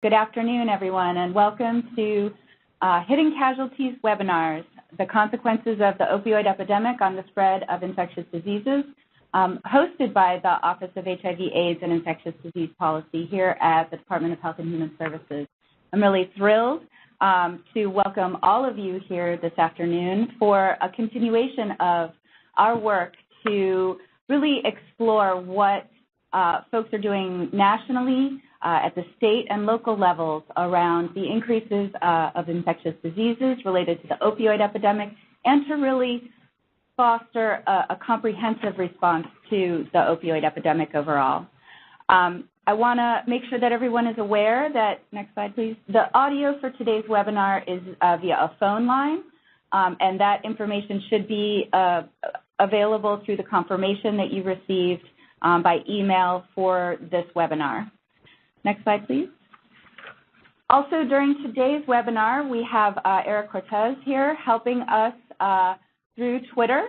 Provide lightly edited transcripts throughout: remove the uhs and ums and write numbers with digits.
Good afternoon, everyone, and welcome to Hitting Casualties webinars, the consequences of the opioid epidemic on the spread of infectious diseases, hosted by the Office of HIV/AIDS and Infectious Disease Policy here at the Department of Health and Human Services. I'm really thrilled to welcome all of you here this afternoon for a continuation of our work to really explore what folks are doing nationally at the state and local levels around the increases of infectious diseases related to the opioid epidemic, and to really foster a comprehensive response to the opioid epidemic overall. I want to make sure that everyone is aware that, next slide please, the audio for today's webinar is via a phone line, and that information should be available through the confirmation that you received by email for this webinar. Next slide, please. Also, during today's webinar, we have Eric Cortez here helping us through Twitter.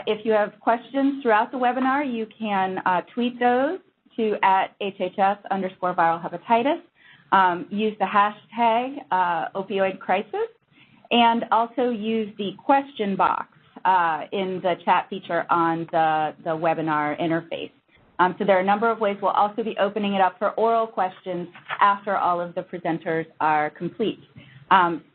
If you have questions throughout the webinar, you can tweet those to @HHS_viral hepatitis. Use the hashtag opioid crisis, and also use the question box in the chat feature on the webinar interface. So there are a number of ways. We'll also be opening it up for oral questions after all of the presenters are complete.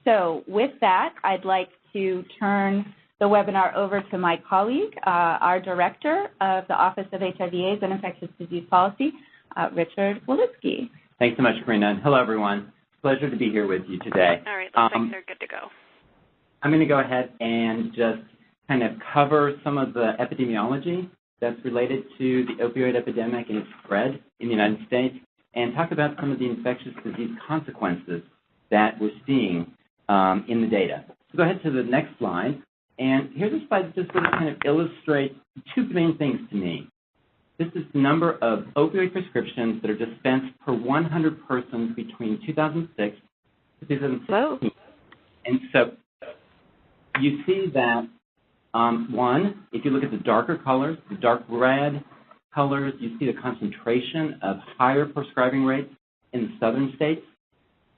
So with that, I'd like to turn the webinar over to my colleague, our Director of the Office of HIV/AIDS and Infectious Disease Policy, Richard Wolitski. Thanks so much, Karina. And hello, everyone. Pleasure to be here with you today. All right, looks like they're good to go. I'm going to go ahead and just kind of cover some of the epidemiology that's related to the opioid epidemic and its spread in the United States, and talk about some of the infectious disease consequences that we're seeing in the data. So go ahead to the next slide. And here's a slide that just sort of kind of illustrates two main things to me. This is the number of opioid prescriptions that are dispensed per 100 persons between 2006 to 2016. And so you see that one, if you look at the darker colors, the dark red colors, you see the concentration of higher prescribing rates in the southern states.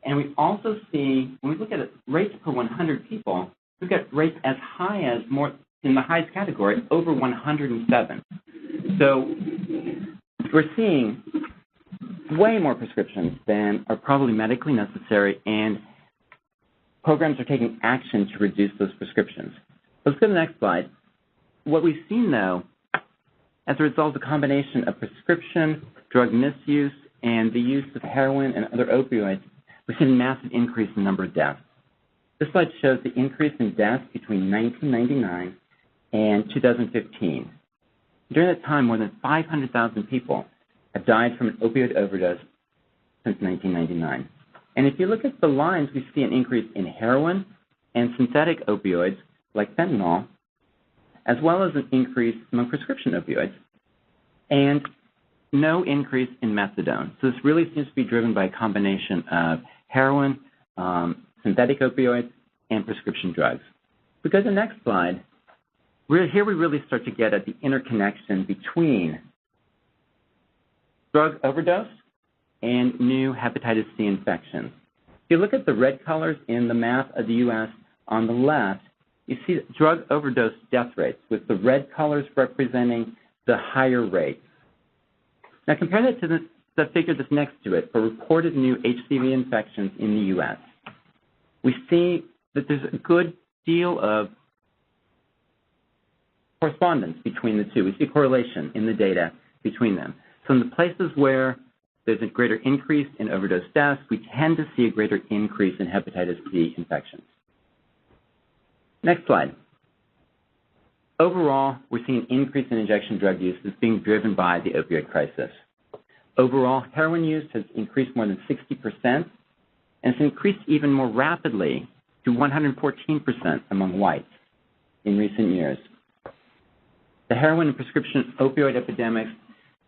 And we also see, when we look at rates per 100 people, we've got rates as high as more, in the highest category, over 107. So we're seeing way more prescriptions than are probably medically necessary, and programs are taking action to reduce those prescriptions. Let's go to the next slide. What we've seen, though, as a result of the combination of prescription, drug misuse, and the use of heroin and other opioids, we've seen a massive increase in the number of deaths. This slide shows the increase in deaths between 1999 and 2015. During that time, more than 500,000 people have died from an opioid overdose since 1999. And if you look at the lines, we see an increase in heroin and synthetic opioids like fentanyl, as well as an increase among prescription opioids, and no increase in methadone. So this really seems to be driven by a combination of heroin, synthetic opioids, and prescription drugs. If we go to the next slide, here we really start to get at the interconnection between drug overdose and new hepatitis C infections. If you look at the red colors in the map of the U.S. on the left, you see drug overdose death rates, with the red colors representing the higher rates. Now compare that to the figure that's next to it for reported new HCV infections in the U.S. We see that there's a good deal of correspondence between the two. We see correlation in the data between them. So in the places where there's a greater increase in overdose deaths, we tend to see a greater increase in hepatitis C infections. Next slide. Overall, we're seeing an increase in injection drug use that's being driven by the opioid crisis. Overall, heroin use has increased more than 60%, and it's increased even more rapidly to 114% among whites in recent years. The heroin and prescription opioid epidemics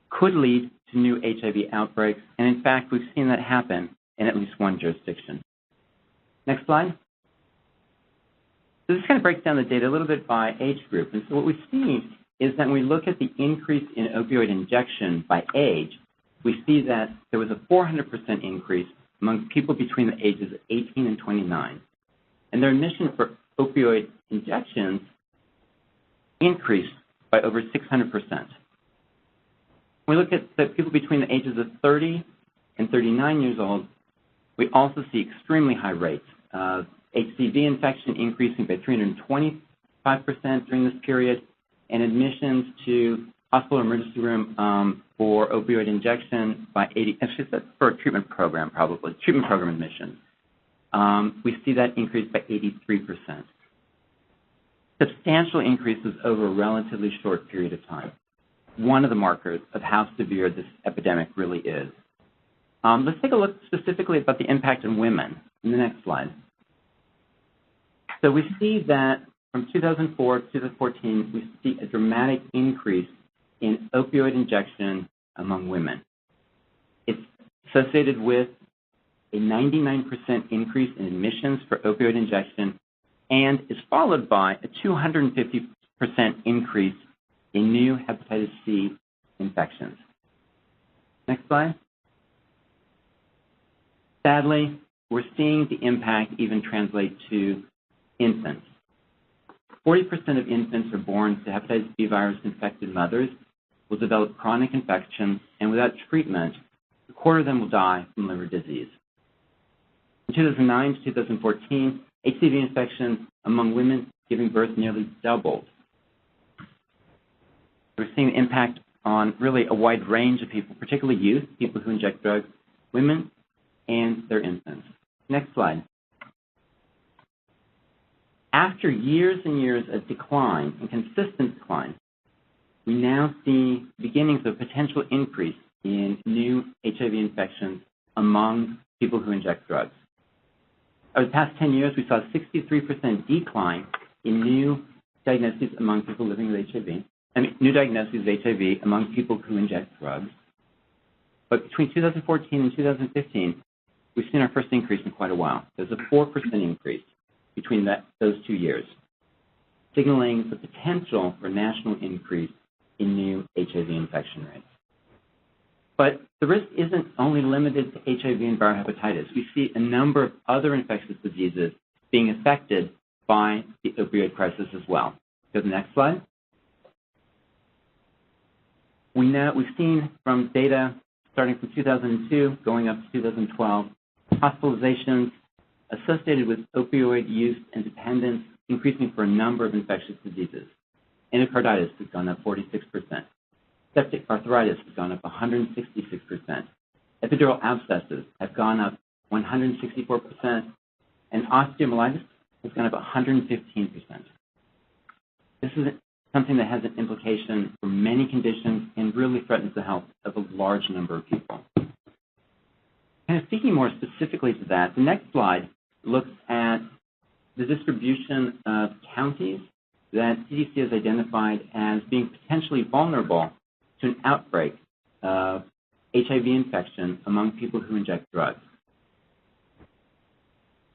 could lead to new HIV outbreaks, and in fact, we've seen that happen in at least one jurisdiction. Next slide. So this kind of breaks down the data a little bit by age group. And so what we see is that when we look at the increase in opioid injection by age, we see that there was a 400% increase among people between the ages of 18 and 29. And their admission for opioid injections increased by over 600%. When we look at the people between the ages of 30 and 39 years old, we also see extremely high rates of HCV infection increasing by 325% during this period, and admissions to hospital emergency room for opioid injection by 80, actually that's for a treatment program probably, treatment program admissions. We see that increase by 83%. Substantial increases over a relatively short period of time. One of the markers of how severe this epidemic really is. Let's take a look specifically about the impact on women in the next slide. So we see that from 2004 to 2014, we see a dramatic increase in opioid injection among women. It's associated with a 99% increase in admissions for opioid injection and is followed by a 250% increase in new hepatitis C infections. Next slide. Sadly, we're seeing the impact even translate to infants. 40% of infants are born to hepatitis B virus-infected mothers will develop chronic infections, and without treatment, a quarter of them will die from liver disease. In 2009 to 2014, HCV infections among women giving birth nearly doubled. We're seeing the impact on really a wide range of people, particularly youth, people who inject drugs, women, and their infants. Next slide. After years and years of decline and consistent decline, we now see beginnings of potential increase in new HIV infections among people who inject drugs. Over the past 10 years, we saw a 63% decline in new diagnoses among people living with HIV, new diagnoses of HIV among people who inject drugs. But between 2014 and 2015, we've seen our first increase in quite a while. There's a 4% increase between those 2 years, signaling the potential for a national increase in new HIV infection rates. But the risk isn't only limited to HIV and viral hepatitis. We see a number of other infectious diseases being affected by the opioid crisis as well. Go to the next slide. We've seen from data starting from 2002 going up to 2012, hospitalizations associated with opioid use and dependence increasing for a number of infectious diseases. Endocarditis has gone up 46%. Septic arthritis has gone up 166%. Epidural abscesses have gone up 164%. And osteomyelitis has gone up 115%. This is something that has an implication for many conditions and really threatens the health of a large number of people. Kind of speaking more specifically to that, the next slide looks at the distribution of counties that CDC has identified as being potentially vulnerable to an outbreak of HIV infection among people who inject drugs.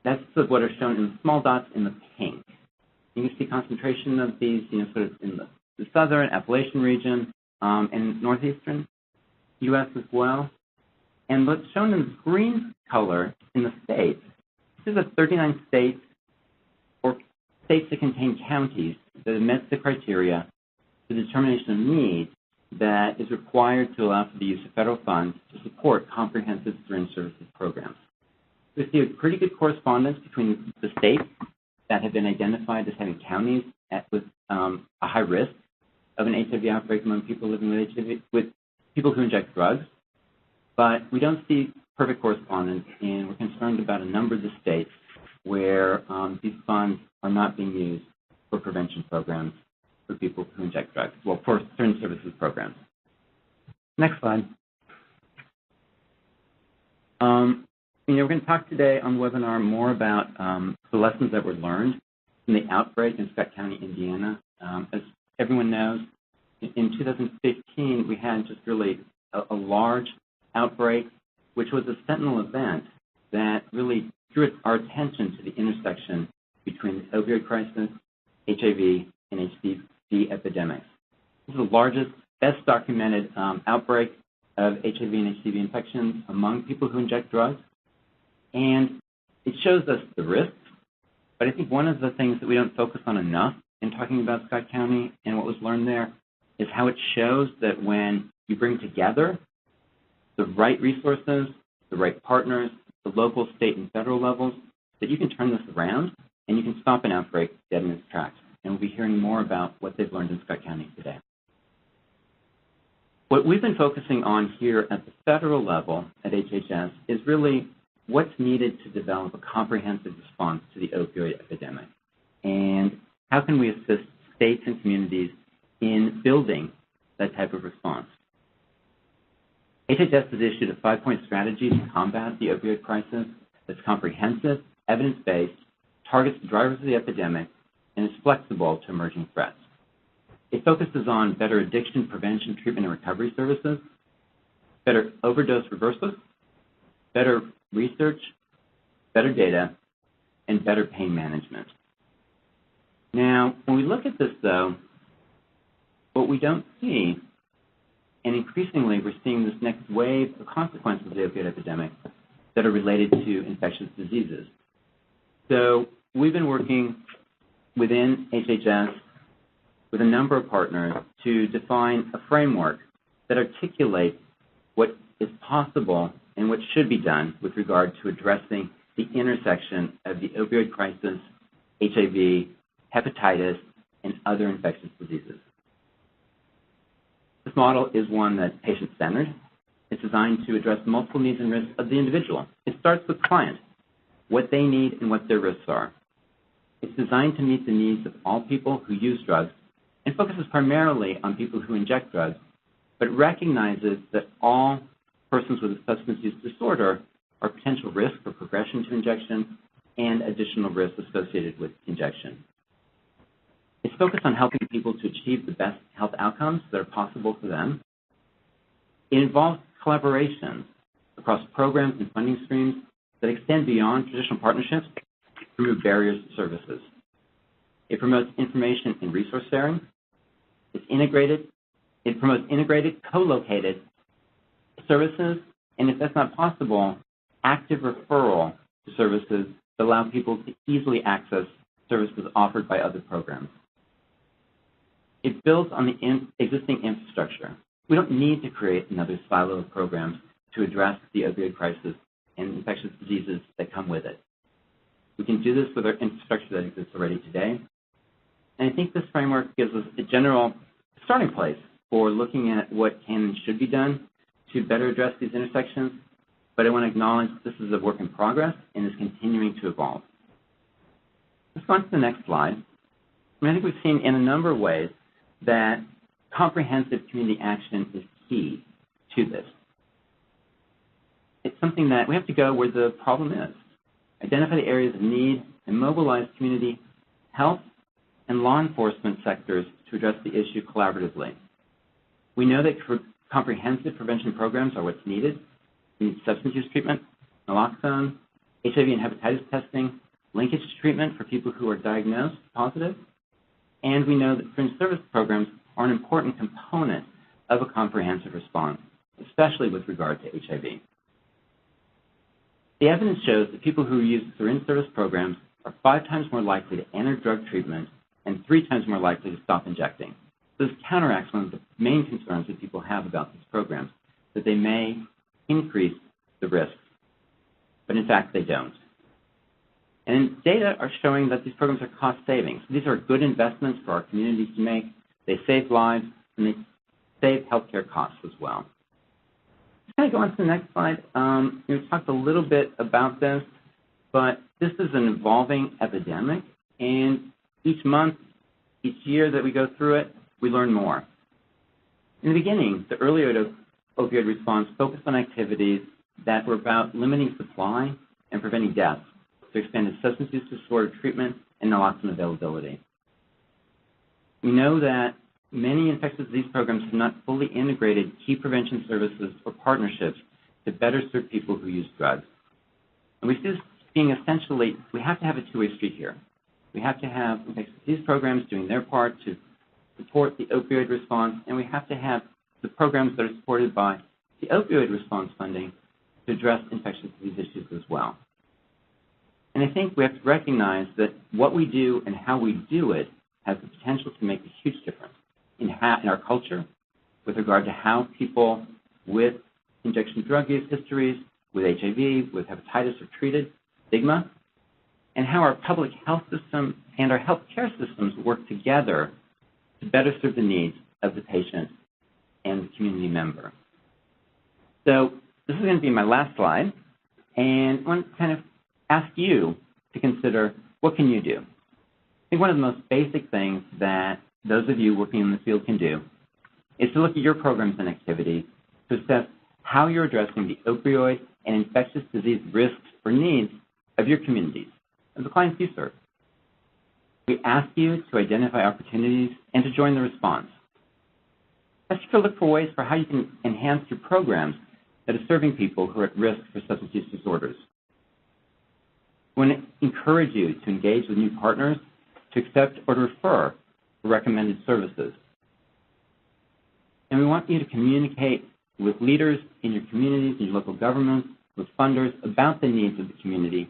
That's what are shown in the small dots in the pink. You can see concentration of these, sort of in the southern Appalachian region and northeastern U.S. as well. And what's shown in the green color in the states, this is 39 states or states that contain counties that have met the criteria for determination of need that is required to allow for the use of federal funds to support comprehensive syringe services programs. We see a pretty good correspondence between the states that have been identified as having counties with a high risk of an HIV outbreak among people living with HIV, with people who inject drugs, but we don't see perfect correspondence, and we're concerned about a number of the states where these funds are not being used for prevention programs for people who inject drugs, well, for syringe services programs. Next slide. We're going to talk today on the webinar more about the lessons that were learned from the outbreak in Scott County, Indiana. As everyone knows, in 2015, we had just really a large outbreak, which was a sentinel event that really drew our attention to the intersection between the opioid crisis, HIV, and HCV epidemics. This is the largest, best documented outbreak of HIV and HCV infections among people who inject drugs. And it shows us the risks, but I think one of the things that we don't focus on enough in talking about Scott County and what was learned there is how it shows that when you bring together the right resources, the right partners, the local, state, and federal levels, that you can turn this around and you can stop an outbreak dead in its tracks. And we'll be hearing more about what they've learned in Scott County today. What we've been focusing on here at the federal level at HHS is really what's needed to develop a comprehensive response to the opioid epidemic, and how can we assist states and communities in building that type of response. HHS has issued a 5-point strategy to combat the opioid crisis that's comprehensive, evidence-based, targets the drivers of the epidemic, and is flexible to emerging threats. It focuses on better addiction prevention, treatment, and recovery services, better overdose reversals, better research, better data, and better pain management. Now, when we look at this, though, what we don't see, and increasingly we're seeing this next wave of consequences of the opioid epidemic that are related to infectious diseases. So we've been working within HHS with a number of partners to define a framework that articulates what is possible and what should be done with regard to addressing the intersection of the opioid crisis, HIV, hepatitis, and other infectious diseases. This model is one that's patient-centered. It's designed to address multiple needs and risks of the individual. It starts with the client, what they need and what their risks are. It's designed to meet the needs of all people who use drugs and focuses primarily on people who inject drugs, but recognizes that all persons with a substance use disorder are potential risk for progression to injection and additional risks associated with injection. It's focused on helping people to achieve the best health outcomes that are possible for them. It involves collaboration across programs and funding streams that extend beyond traditional partnerships to remove barriers to services. It promotes information and resource sharing. It promotes integrated, co-located services, and if that's not possible, active referral to services that allow people to easily access services offered by other programs. It builds on the existing infrastructure. We don't need to create another silo of programs to address the opioid crisis and infectious diseases that come with it. We can do this with our infrastructure that exists already today. And I think this framework gives us a general starting place for looking at what can and should be done to better address these intersections. But I want to acknowledge this is a work in progress and is continuing to evolve. Let's go on to the next slide. I think we've seen in a number of ways that comprehensive community action is key to this. It's something that we have to go where the problem is, identify the areas of need, and mobilize community health and law enforcement sectors to address the issue collaboratively. We know that comprehensive prevention programs are what's needed. We need substance use treatment, naloxone, HIV and hepatitis testing, linkage treatment for people who are diagnosed positive, and we know that fringe service programs are an important component of a comprehensive response, especially with regard to HIV. The evidence shows that people who use fringe service programs are 5 times more likely to enter drug treatment and 3 times more likely to stop injecting. This counteracts one of the main concerns that people have about these programs, that they may increase the risks, but in fact they don't. And data are showing that these programs are cost savings. These are good investments for our communities to make. They save lives and they save healthcare costs as well. Let's kind of go on to the next slide. We talked a little bit about this, but this is an evolving epidemic, and each month, each year that we go through it, we learn more. In the beginning, the early opioid response focused on activities that were about limiting supply and preventing deaths through expanded substance use disorder treatment and naloxone availability. We know that many infectious disease programs have not fully integrated key prevention services or partnerships to better serve people who use drugs. And we see this being essentially, we have to have a two-way street here. We have to have infectious disease programs doing their part to support the opioid response, and we have to have the programs that are supported by the opioid response funding to address infectious disease issues as well. And I think we have to recognize that what we do and how we do it has the potential to make a huge difference in our culture with regard to how people with injection drug use histories, with HIV, with hepatitis are treated, stigma, and how our public health system and our healthcare systems work together to better serve the needs of the patient and the community member. So this is going to be my last slide, and I want to kind of ask you to consider, what can you do? I think one of the most basic things that those of you working in the field can do is to look at your programs and activities to assess how you're addressing the opioid and infectious disease risks or needs of your communities, of the clients you serve. We ask you to identify opportunities and to join the response. Ask you to look for ways for how you can enhance your programs that are serving people who are at risk for substance use disorders. We want to encourage you to engage with new partners to accept or to refer for recommended services. And we want you to communicate with leaders in your communities, in your local governments, with funders about the needs of the community,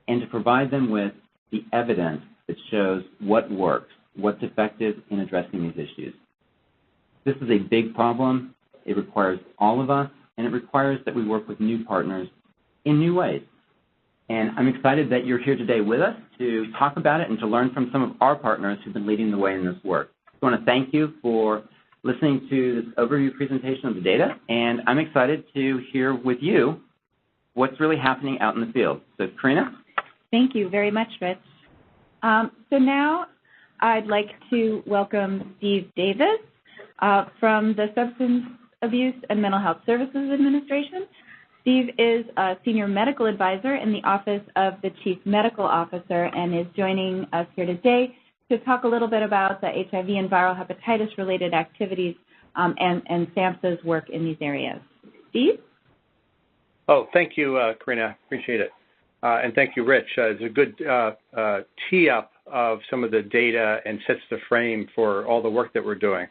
and to provide them with the evidence that shows what works, what's effective in addressing these issues. This is a big problem. It requires all of us, and it requires that we work with new partners in new ways. And I'm excited that you're here today with us to talk about it and to learn from some of our partners who've been leading the way in this work. I want to thank you for listening to this overview presentation of the data, and I'm excited to hear with you what's really happening out in the field. So, Karina? Thank you very much, Rich. So now I'd like to welcome Steve Davis from the Substance Abuse and Mental Health Services Administration. Steve is a Senior Medical Advisor in the Office of the Chief Medical Officer and is joining us here today to talk a little bit about the HIV and viral hepatitis-related activities and SAMHSA's work in these areas. Steve? Oh, thank you, Karina. Appreciate it. And thank you, Rich. It's a good tee-up of some of the data and sets the frame for all the work that we're doing.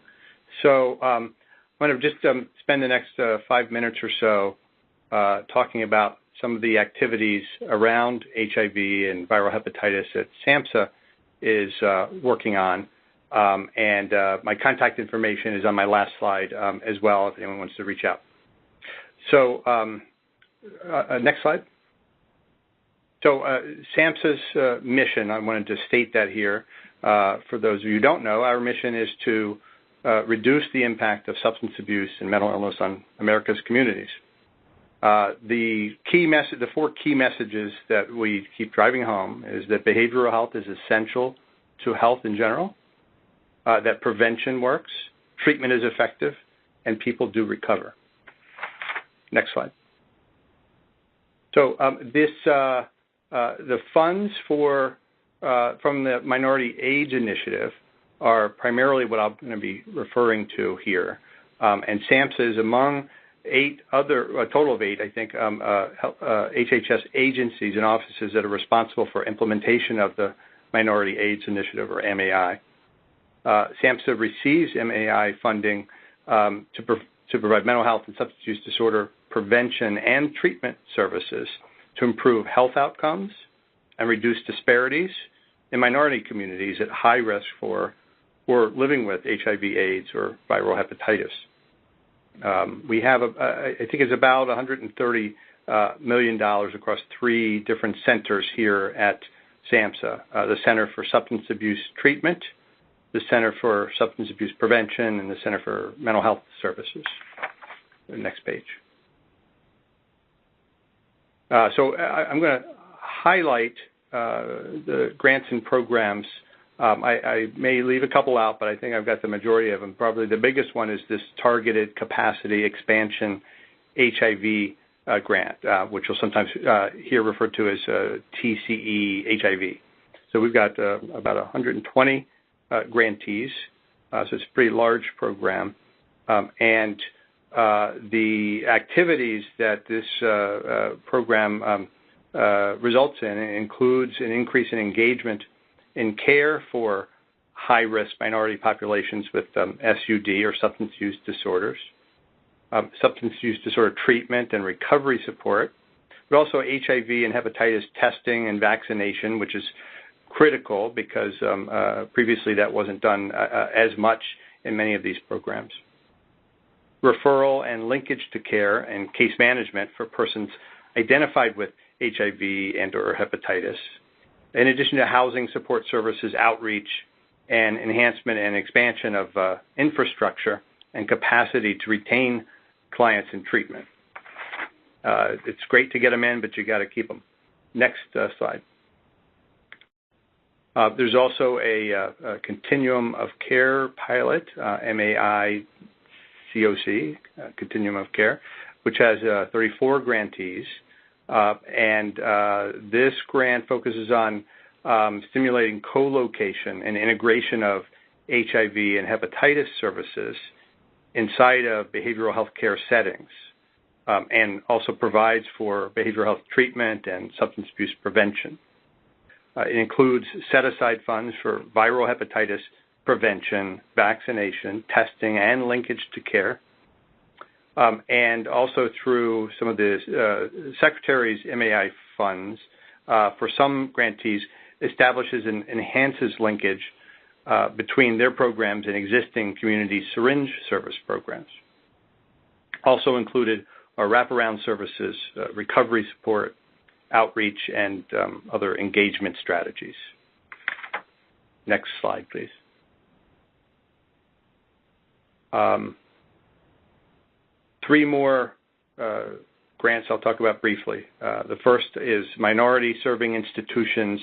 So I'm going to just spend the next 5 minutes or so talking about some of the activities around HIV and viral hepatitis that SAMHSA is working on. And my contact information is on my last slide as well if anyone wants to reach out. So next slide. So SAMHSA's mission, I wanted to state that here. For those of you who don't know, our mission is to reduce the impact of substance abuse and mental illness on America's communities. The four key messages that we keep driving home is that behavioral health is essential to health in general, that prevention works, treatment is effective, and people do recover. Next slide. So the funds from the Minority AIDS Initiative are primarily what I'm going to be referring to here. And SAMHSA is among a total of 8, I think, HHS agencies and offices that are responsible for implementation of the Minority AIDS Initiative, or MAI. SAMHSA receives MAI funding to provide mental health and substance use disorder prevention and treatment services to improve health outcomes and reduce disparities in minority communities at high risk for living with HIV/AIDS or viral hepatitis. We have, I think it's about $130 million across 3 different centers here at SAMHSA, the Center for Substance Abuse Treatment, the Center for Substance Abuse Prevention, and the Center for Mental Health Services. The next page. So I'm going to highlight the grants and programs. I may leave a couple out, but I think I've got the majority of them. Probably the biggest one is this Targeted Capacity Expansion HIV grant, which you'll sometimes hear referred to as TCE HIV. So we've got about 120 grantees, so it's a pretty large program. And the activities that this program results in includes an increase in engagement in care for high-risk minority populations with SUD, or substance use disorders, substance use disorder treatment and recovery support, but also HIV and hepatitis testing and vaccination, which is critical because previously that wasn't done as much in many of these programs. Referral and linkage to care and case management for persons identified with HIV and or hepatitis. In addition to housing support services, outreach, and enhancement and expansion of infrastructure and capacity to retain clients in treatment. It's great to get them in, but you got to keep them. Next slide. There's also a continuum of care pilot, MAICOC, continuum of care, which has 34 grantees. This grant focuses on stimulating co-location and integration of HIV and hepatitis services inside of behavioral health care settings, and also provides for behavioral health treatment and substance abuse prevention. It includes set-aside funds for viral hepatitis prevention, vaccination, testing, and linkage to care. And also through some of the Secretary's MAI funds, for some grantees, establishes and enhances linkage between their programs and existing community syringe service programs. Also included are wraparound services, recovery support, outreach, and other engagement strategies. Next slide, please. Three more grants I'll talk about briefly. The first is Minority Serving Institutions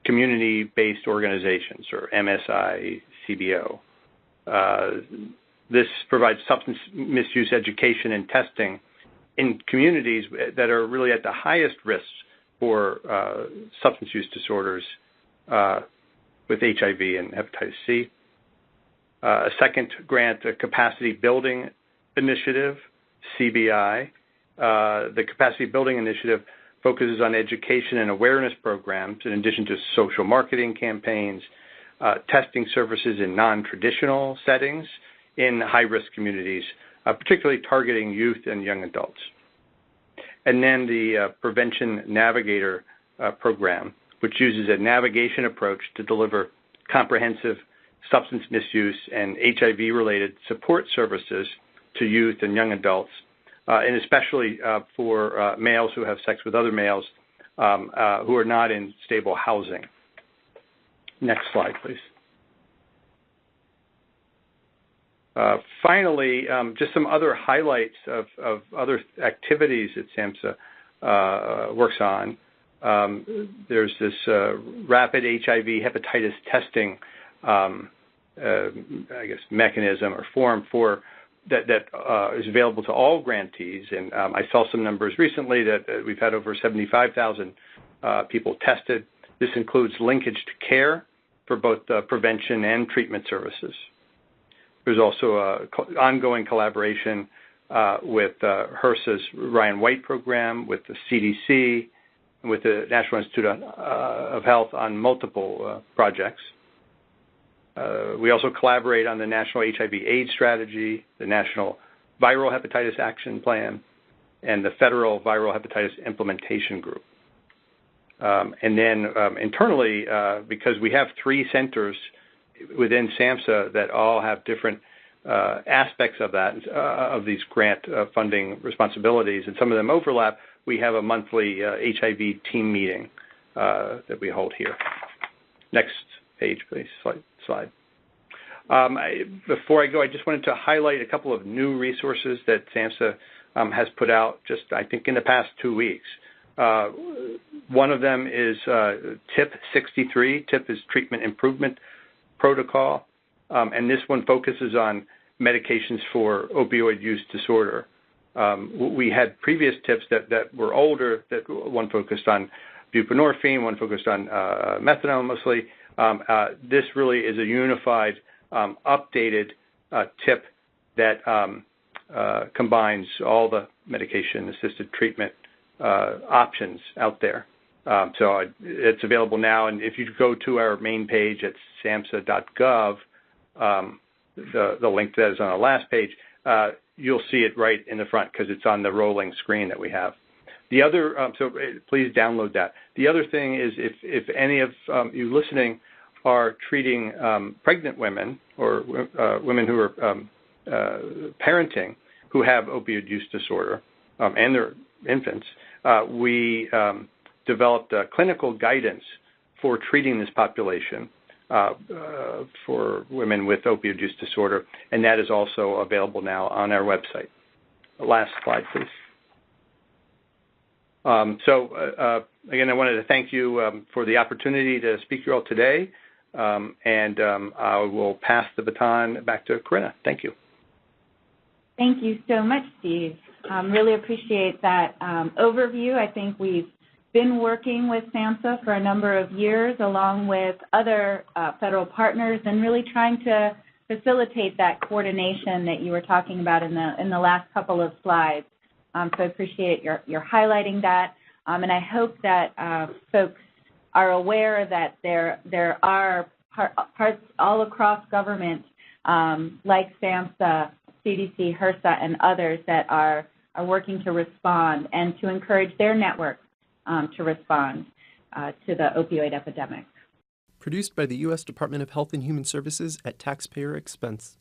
Community-Based Organizations, or MSI-CBO. This provides substance misuse education and testing in communities that are really at the highest risks for substance use disorders with HIV and hepatitis C. A second grant, a Capacity Building Initiative, CBI. The Capacity Building Initiative focuses on education and awareness programs in addition to social marketing campaigns, testing services in non-traditional settings in high-risk communities, particularly targeting youth and young adults. And then the Prevention Navigator program, which uses a navigation approach to deliver comprehensive substance misuse and HIV-related support services to youth and young adults, and especially for males who have sex with other males who are not in stable housing. Next slide, please. Finally, just some other highlights of other activities that SAMHSA works on. There's this rapid HIV hepatitis testing, I guess, mechanism or form for that is available to all grantees. And I saw some numbers recently that we've had over 75,000 people tested. This includes linkage to care for both prevention and treatment services. There's also ongoing collaboration with HRSA's Ryan White program, with the CDC, and with the National Institute of Health on multiple projects. We also collaborate on the National HIV/AIDS Strategy, the National Viral Hepatitis Action Plan, and the Federal Viral Hepatitis Implementation Group. And then internally, because we have 3 centers within SAMHSA that all have different aspects of that, of these grant funding responsibilities, and some of them overlap, we have a monthly HIV team meeting that we hold here. Next page, please, slide. Before I go, I just wanted to highlight a couple of new resources that SAMHSA has put out just, I think, in the past 2 weeks. One of them is TIP 63. TIP is Treatment Improvement Protocol, and this one focuses on medications for opioid use disorder. We had previous TIPs that were older, that one focused on buprenorphine, one focused on methadone mostly. This really is a unified, updated TIP that combines all the medication-assisted treatment options out there. So it's available now, and if you go to our main page at samhsa.gov, the link to that is on the last page, you'll see it right in the front because it's on the rolling screen that we have. The other, please download that. The other thing is if any of you listening are treating pregnant women or women who are parenting who have opioid use disorder and their infants, we developed clinical guidance for treating this population for women with opioid use disorder, and that is also available now on our website. Last slide, please. Again, I wanted to thank you for the opportunity to speak to you all today, and I will pass the baton back to Corinna. Thank you. Thank you so much, Steve. Really appreciate that overview. I think we've been working with SAMHSA for a number of years along with other federal partners and really trying to facilitate that coordination that you were talking about in the last couple of slides. So I appreciate your highlighting that, and I hope that folks are aware that there are parts all across government like SAMHSA, CDC, HRSA, and others that are working to respond and to encourage their networks to respond to the opioid epidemic. Produced by the U.S. Department of Health and Human Services at taxpayer expense.